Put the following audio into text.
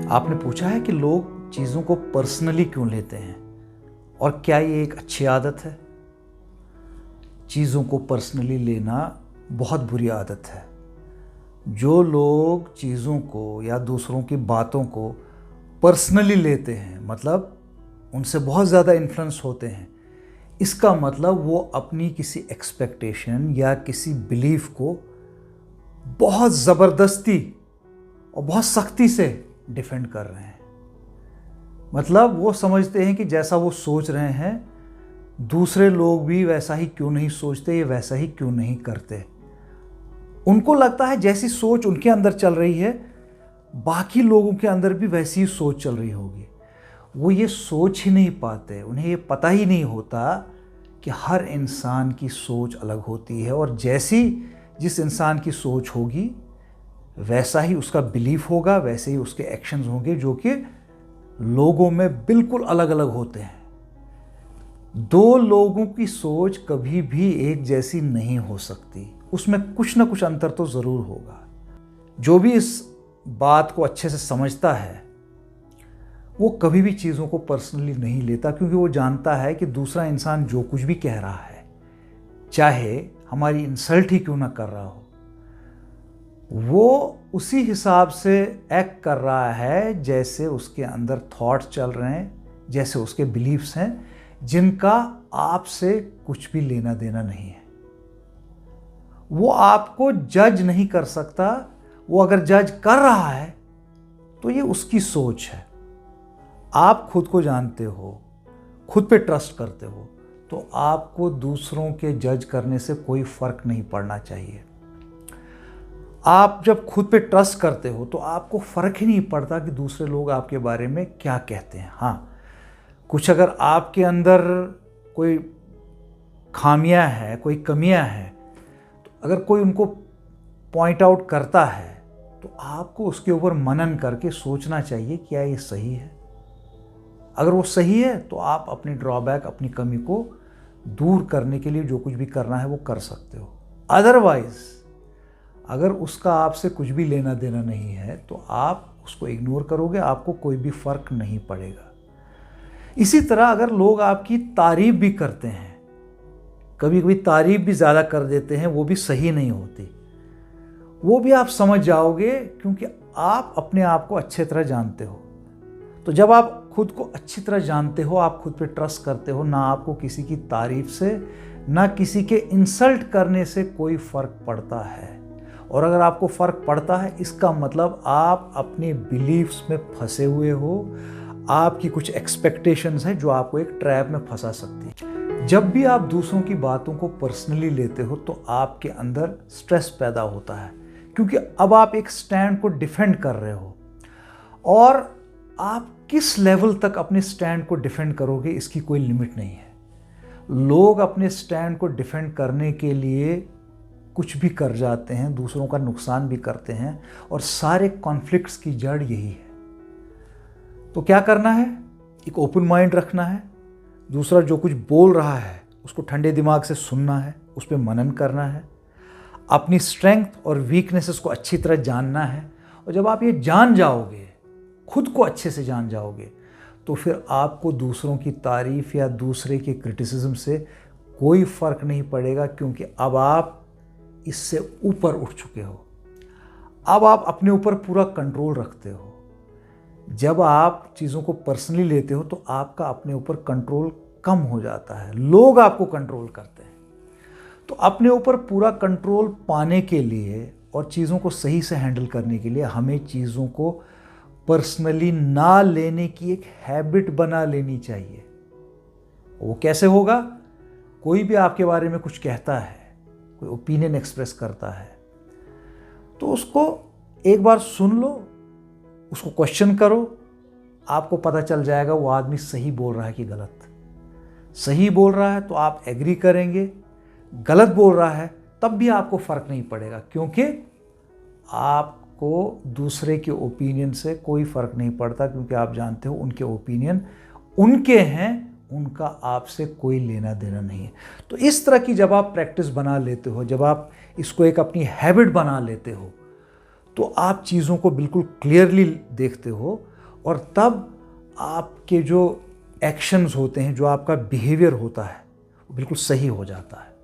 आपने पूछा है कि लोग चीज़ों को पर्सनली क्यों लेते हैं और क्या ये एक अच्छी आदत है? चीज़ों को पर्सनली लेना बहुत बुरी आदत है। जो लोग चीज़ों को या दूसरों की बातों को पर्सनली लेते हैं, मतलब उनसे बहुत ज़्यादा इन्फ्लुएंस होते हैं, इसका मतलब वो अपनी किसी एक्सपेक्टेशन या किसी बिलीफ को बहुत ज़बरदस्ती और बहुत सख्ती से डिफेंड कर रहे हैं। मतलब वो समझते हैं कि जैसा वो सोच रहे हैं दूसरे लोग भी वैसा ही क्यों नहीं सोचते, ये वैसा ही क्यों नहीं करते। उनको लगता है जैसी सोच उनके अंदर चल रही है बाकी लोगों के अंदर भी वैसी ही सोच चल रही होगी। वो ये सोच ही नहीं पाते, उन्हें ये पता ही नहीं होता कि हर इंसान की सोच अलग होती है और जैसी जिस इंसान की सोच होगी वैसा ही उसका बिलीफ होगा, वैसे ही उसके एक्शंस होंगे, जो कि लोगों में बिल्कुल अलग अलग होते हैं। दो लोगों की सोच कभी भी एक जैसी नहीं हो सकती, उसमें कुछ ना कुछ अंतर तो ज़रूर होगा। जो भी इस बात को अच्छे से समझता है वो कभी भी चीज़ों को पर्सनली नहीं लेता, क्योंकि वो जानता है कि दूसरा इंसान जो कुछ भी कह रहा है, चाहे हमारी इंसल्ट ही क्यों ना कर रहा हो, वो उसी हिसाब से एक्ट कर रहा है जैसे उसके अंदर थॉट्स चल रहे हैं, जैसे उसके बिलीफ्स हैं, जिनका आपसे कुछ भी लेना देना नहीं है। वो आपको जज नहीं कर सकता। वो अगर जज कर रहा है तो ये उसकी सोच है। आप खुद को जानते हो, खुद पे ट्रस्ट करते हो, तो आपको दूसरों के जज करने से कोई फर्क नहीं पड़ना चाहिए। आप जब खुद पे ट्रस्ट करते हो तो आपको फ़र्क ही नहीं पड़ता कि दूसरे लोग आपके बारे में क्या कहते हैं। हाँ, कुछ अगर आपके अंदर कोई खामियां हैं, कोई कमियां हैं, तो अगर कोई उनको पॉइंट आउट करता है तो आपको उसके ऊपर मनन करके सोचना चाहिए क्या ये सही है। अगर वो सही है तो आप अपनी ड्रॉबैक, अपनी कमी को दूर करने के लिए जो कुछ भी करना है वो कर सकते हो। अदरवाइज़ अगर उसका आपसे कुछ भी लेना देना नहीं है तो आप उसको इग्नोर करोगे, आपको कोई भी फ़र्क नहीं पड़ेगा। इसी तरह अगर लोग आपकी तारीफ़ भी करते हैं, कभी कभी तारीफ़ भी ज़्यादा कर देते हैं, वो भी सही नहीं होती, वो भी आप समझ जाओगे, क्योंकि आप अपने आप को अच्छे तरह जानते हो। तो जब आप खुद को अच्छी तरह जानते हो, आप खुद पे ट्रस्ट करते हो, ना आपको किसी की तारीफ़ से, ना किसी के इंसल्ट करने से कोई फ़र्क पड़ता है। और अगर आपको फ़र्क पड़ता है, इसका मतलब आप अपने बिलीफ्स में फंसे हुए हो, आपकी कुछ एक्सपेक्टेशंस हैं जो आपको एक ट्रैप में फंसा सकती है। जब भी आप दूसरों की बातों को पर्सनली लेते हो तो आपके अंदर स्ट्रेस पैदा होता है, क्योंकि अब आप एक स्टैंड को डिफेंड कर रहे हो, और आप किस लेवल तक अपने स्टैंड को डिफेंड करोगे इसकी कोई लिमिट नहीं है। लोग अपने स्टैंड को डिफेंड करने के लिए कुछ भी कर जाते हैं, दूसरों का नुकसान भी करते हैं, और सारे कॉन्फ्लिक्ट्स की जड़ यही है। तो क्या करना है? एक ओपन माइंड रखना है, दूसरा जो कुछ बोल रहा है उसको ठंडे दिमाग से सुनना है, उस पर मनन करना है, अपनी स्ट्रेंथ और वीकनेसेस को अच्छी तरह जानना है। और जब आप ये जान जाओगे, खुद को अच्छे से जान जाओगे, तो फिर आपको दूसरों की तारीफ़ या दूसरे के क्रिटिसिज्म से कोई फ़र्क नहीं पड़ेगा, क्योंकि अब आप इससे ऊपर उठ चुके हो। अब आप अपने ऊपर पूरा कंट्रोल रखते हो। जब आप चीज़ों को पर्सनली लेते हो तो आपका अपने ऊपर कंट्रोल कम हो जाता है, लोग आपको कंट्रोल करते हैं। तो अपने ऊपर पूरा कंट्रोल पाने के लिए और चीज़ों को सही से हैंडल करने के लिए हमें चीज़ों को पर्सनली ना लेने की एक हैबिट बना लेनी चाहिए। वो कैसे होगा? कोई भी आपके बारे में कुछ कहता है, कोई ओपिनियन एक्सप्रेस करता है, तो उसको एक बार सुन लो, उसको क्वेश्चन करो, आपको पता चल जाएगा वो आदमी सही बोल रहा है कि गलत। सही बोल रहा है तो आप एग्री करेंगे, गलत बोल रहा है तब भी आपको फ़र्क नहीं पड़ेगा, क्योंकि आपको दूसरे के ओपिनियन से कोई फ़र्क नहीं पड़ता, क्योंकि आप जानते हो उनके ओपिनियन उनके हैं, उनका आपसे कोई लेना देना नहीं है। तो इस तरह की जब आप प्रैक्टिस बना लेते हो, जब आप इसको एक अपनी हैबिट बना लेते हो, तो आप चीज़ों को बिल्कुल क्लियरली देखते हो और तब आपके जो एक्शंस होते हैं, जो आपका बिहेवियर होता है, वो बिल्कुल सही हो जाता है।